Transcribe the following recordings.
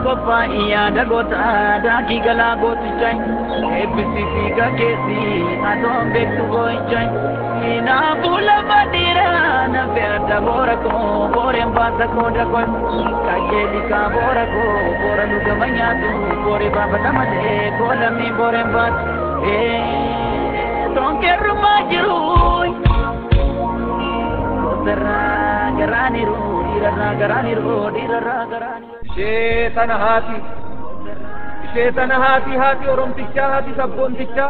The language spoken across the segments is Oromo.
gopa iya da gota da ki gala goti chai ABCD ka kesi adon bek tu boy chai ina bula badira na berda bora ko borem basa ko da ko kayeli ka bora ko bora nu gamanya tu bore baba tamade bola mi borem bat tonke rumajiru kotara garaniru dirara garaniru dirara garaniru Shetana hati oromticha hati sabbonticha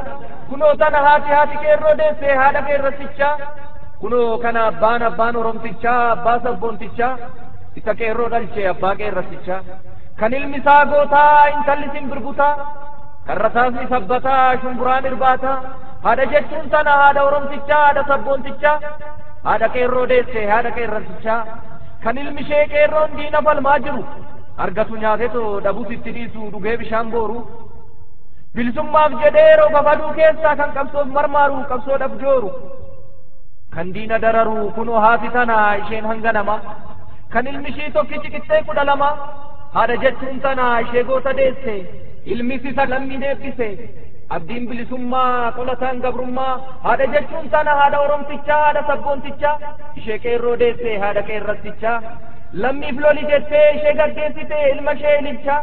kuno tana hati kerro desse hada kerraticha kuno kana abbaan oromticha abba sabbonticha isa kerro dalche abba kerraticha kanil misagota intalli simbirbuta karratasni sabbata shumburan irbata hada jechun tana hada oromticha hada sabbonticha hada kerro desse hada kerraticha kanil mishe kerro dina fal majiru argatu nyaateto dabusitti dhiisu dhugee bishaan booru bilisummaaf jedheeroo babaduu keessaa kan qabsoof marmaaru qabsoodhaaf jooru kan diina dararu kunoo haati tana isheen hanga nama kan ilmi ishii tokkichi qixxee 12 haadha jechuun tana ishee goota deesse ilmi isa lammii deebise abdiin bilisummaa qolataan gabrummaa haadha jechuun tana haadha oromtichaa haadha sabboontichaa ishee qeerroo deesse haadha qeerrattichaa lammiif loli jettee ishee gaggeessite ilma ishee ililcha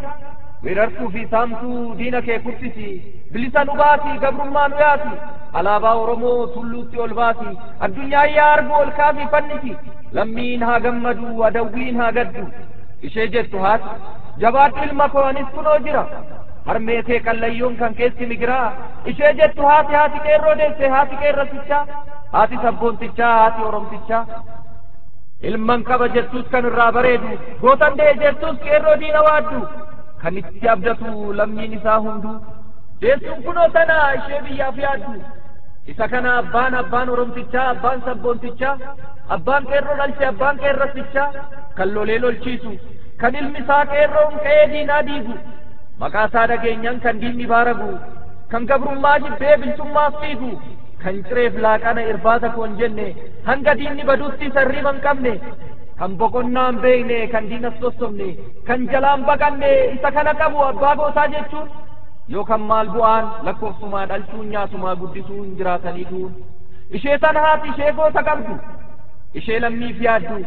weerartuu fi saamtuu diina kee kuffisi bilisa nu baasi gabrummaa nu yaasi alaabaa oromoo tulluutti ol baasi addunyaa yaa argu ol kaasii fannisi lammiin haa gammadu adawwiin haa gaddu ishee jettu haati jabaadhu ilma koo anis kunoo jira harmeetee qallayyoon kan keessi migiraa ishee jettu haati qeerroo deesse haati qeerratichaa haati sabboontichaa haati oromtichaa ilman kaba jettus kan irraa bareedu gootan dee jettus qeerroo diina waaddu kan itti abdatu lammiin isaa hundu deessuun kunoo tana ishee biyyaaf yaaddu isa kana abbaan oromtichaa abbaan sabboontichaa abbaan qeerroo dhalche abbaan qeerratichaa kan lolee lolchiisu kan ilmi isaa qeerroon qe'ee diinaa diigu maqaa isaa dhageenyaan kan diinni baaragu kan gabrummaa jibbee bilisummaaf fiigu kan cireef laaqana irbaata koon jenne hanga diinni baduutti sarriiban qabne kan boqonnaan beekne kan diinas sossomne kan jalaan baqanne isa kana qabu abbaa gootaa jechuun yookaan maal bu'aan lakkoofsumaa dhalchuun nyaatumaa guddisuun jiraatanii duun ishee sana haati ishee goota qabdu ishee lammiif yaaddu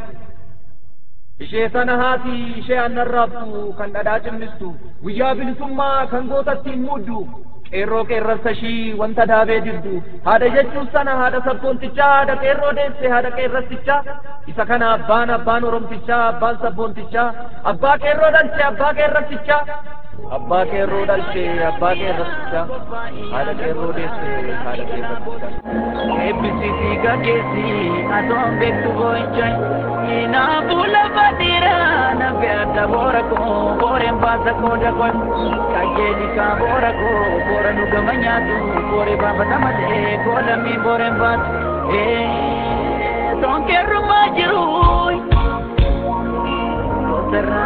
ishee sana haati ishee aannan raabtu kan dhadhaa cimmistu guyyaa bilisummaa kan gootattiin muuddu qeerroo qeerransa ishii wanta daabee diddu haadha jechuun sana haadha sabboontichaa haadha qeerroo deesse haadha qeerrattichaa isa kana abbaan oromtichaa abbaan sabboontichaa abbaa qeerroo dhalche abbaa qeerrattichaa abbaa qeerroo dhalche abbaa qeerrattichaa haadha qeerroo deesse haadha qeerrattichaa ABCD ka keesi adon beektu boychai ina bula badira na beata bora ko borem basa ko da ko kayeli ka bora ko bora nu gamanya tu bore baba tamade ko lami borem bat tonke rumajiru kotara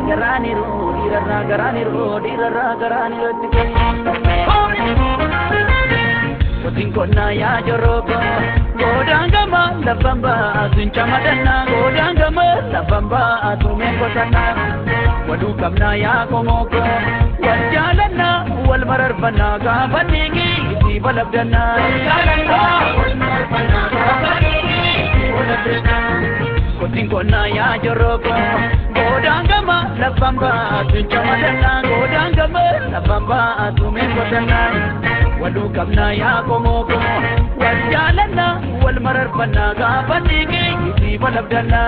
garaniru dirara garaniru tikai Kotingkona ya joroko Godangama labamba Sunchamadana Godangama labamba Tumekotana Wadukamna ya komoko Wajalana Walmararbana Gafanigi Iti balabdana Kotingkona ya joroko Godangama labamba Sunchamadana Godangama labamba Tumekotana Wadukamna ya komoko Wajalana Walmararbana Gafanigi Iti balabdana